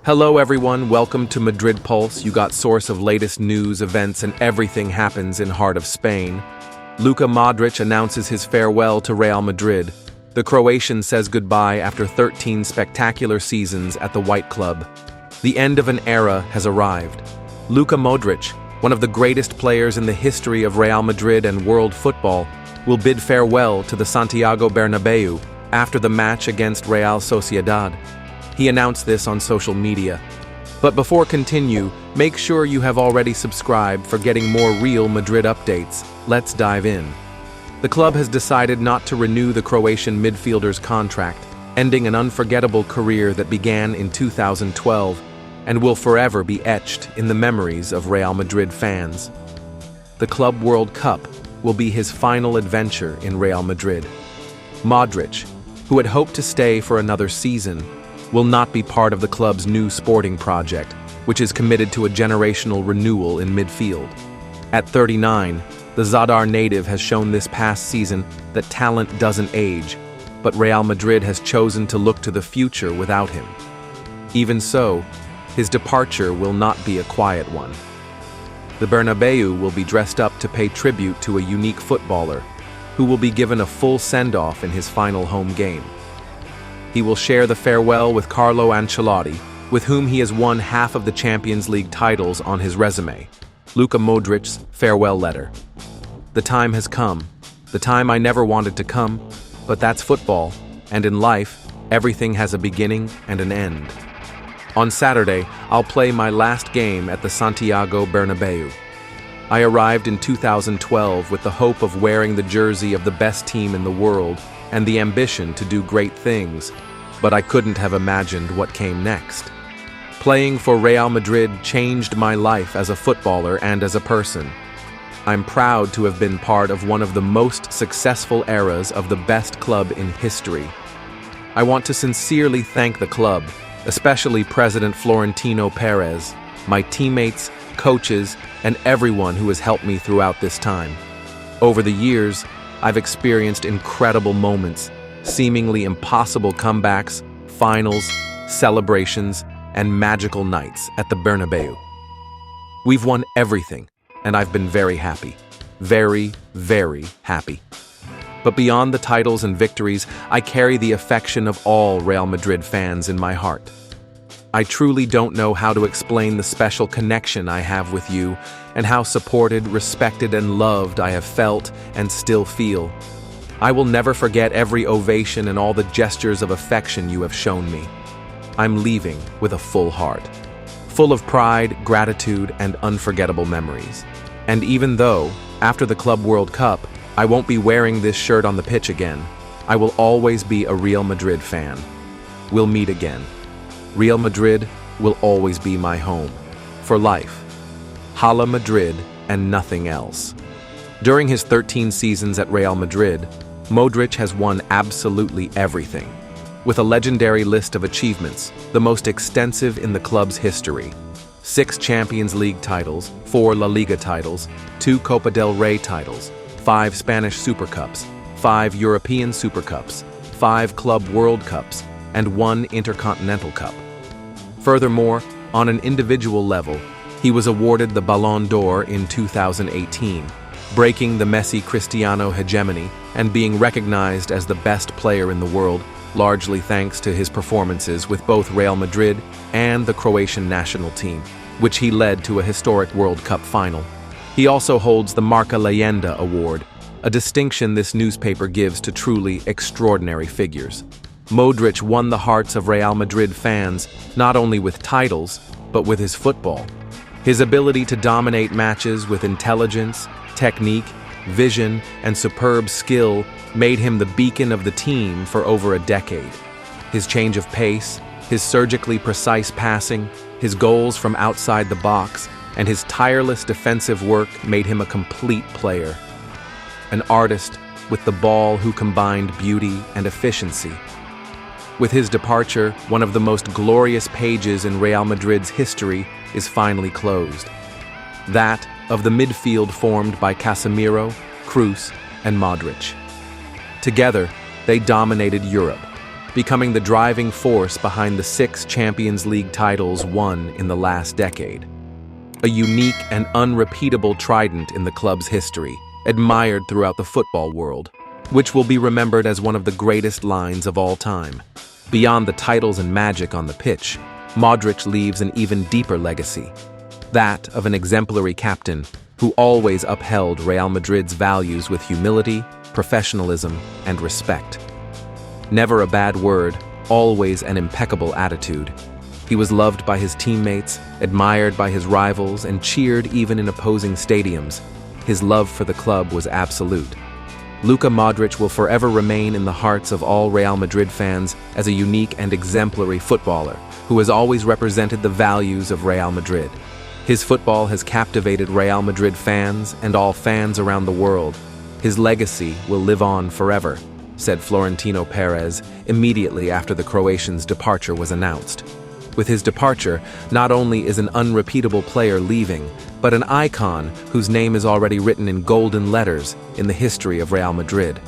Hello everyone, welcome to Madrid Pulse. You got source of latest news, events, and everything happens in heart of Spain. Luka Modric announces his farewell to Real Madrid. The Croatian says goodbye after 13 spectacular seasons at the White Club. The end of an era has arrived. Luka Modric, one of the greatest players in the history of Real Madrid and world football, will bid farewell to the Santiago Bernabéu after the match against Real Sociedad. He announced this on social media. But before continue, make sure you have already subscribed for getting more real Madrid updates. Let's dive in. The club has decided not to renew the Croatian midfielder's contract, ending an unforgettable career that began in 2012 and will forever be etched in the memories of Real Madrid fans. The Club World Cup will be his final adventure in Real Madrid. Modric, who had hoped to stay for another season, will not be part of the club's new sporting project, which is committed to a generational renewal in midfield. At 39, the Zadar native has shown this past season that talent doesn't age, but Real Madrid has chosen to look to the future without him. Even so, his departure will not be a quiet one. The Bernabéu will be dressed up to pay tribute to a unique footballer, who will be given a full send-off in his final home game. He will share the farewell with Carlo Ancelotti, with whom he has won half of the Champions League titles on his resume. Luka Modric's farewell letter. The time has come. The time I never wanted to come, but that's football, and in life, everything has a beginning and an end. On Saturday, I'll play my last game at the Santiago Bernabéu. I arrived in 2012 with the hope of wearing the jersey of the best team in the world and the ambition to do great things, but I couldn't have imagined what came next. Playing for Real Madrid changed my life as a footballer and as a person. I'm proud to have been part of one of the most successful eras of the best club in history. I want to sincerely thank the club, especially President Florentino Perez, my teammates, coaches, and everyone who has helped me throughout this time. Over the years, I've experienced incredible moments, seemingly impossible comebacks, finals, celebrations, and magical nights at the Bernabéu. We've won everything, and I've been very happy. Very, very happy. But beyond the titles and victories, I carry the affection of all Real Madrid fans in my heart. I truly don't know how to explain the special connection I have with you and how supported, respected, and loved I have felt and still feel. I will never forget every ovation and all the gestures of affection you have shown me. I'm leaving with a full heart, full of pride, gratitude, and unforgettable memories. And even though, after the Club World Cup, I won't be wearing this shirt on the pitch again, I will always be a Real Madrid fan. We'll meet again. Real Madrid will always be my home, for life. Hala Madrid and nothing else. During his 13 seasons at Real Madrid, Modric has won absolutely everything, with a legendary list of achievements, the most extensive in the club's history. 6 Champions League titles, 4 La Liga titles, 2 Copa del Rey titles, 5 Spanish Super Cups, 5 European Super Cups, 5 Club World Cups, and 1 Intercontinental Cup. Furthermore, on an individual level, he was awarded the Ballon d'Or in 2018, breaking the Messi-Cristiano hegemony and being recognized as the best player in the world, largely thanks to his performances with both Real Madrid and the Croatian national team, which he led to a historic World Cup final. He also holds the Marca Leyenda Award, a distinction this newspaper gives to truly extraordinary figures. Modric won the hearts of Real Madrid fans not only with titles, but with his football. His ability to dominate matches with intelligence, technique, vision, and superb skill made him the beacon of the team for over a decade. His change of pace, his surgically precise passing, his goals from outside the box, and his tireless defensive work made him a complete player. An artist with the ball who combined beauty and efficiency. With his departure, one of the most glorious pages in Real Madrid's history is finally closed. That of the midfield formed by Casemiro, Kroos, and Modric. Together, they dominated Europe, becoming the driving force behind the 6 Champions League titles won in the last decade. A unique and unrepeatable trident in the club's history, admired throughout the football world, which will be remembered as one of the greatest lines of all time. Beyond the titles and magic on the pitch, Modric leaves an even deeper legacy, that of an exemplary captain who always upheld Real Madrid's values with humility, professionalism, and respect. Never a bad word, always an impeccable attitude. He was loved by his teammates, admired by his rivals, and cheered even in opposing stadiums. His love for the club was absolute. Luka Modric will forever remain in the hearts of all Real Madrid fans as a unique and exemplary footballer who has always represented the values of Real Madrid. His football has captivated Real Madrid fans and all fans around the world. His legacy will live on forever, said Florentino Perez immediately after the Croatian's departure was announced. With his departure, not only is an unrepeatable player leaving, but an icon whose name is already written in golden letters in the history of Real Madrid.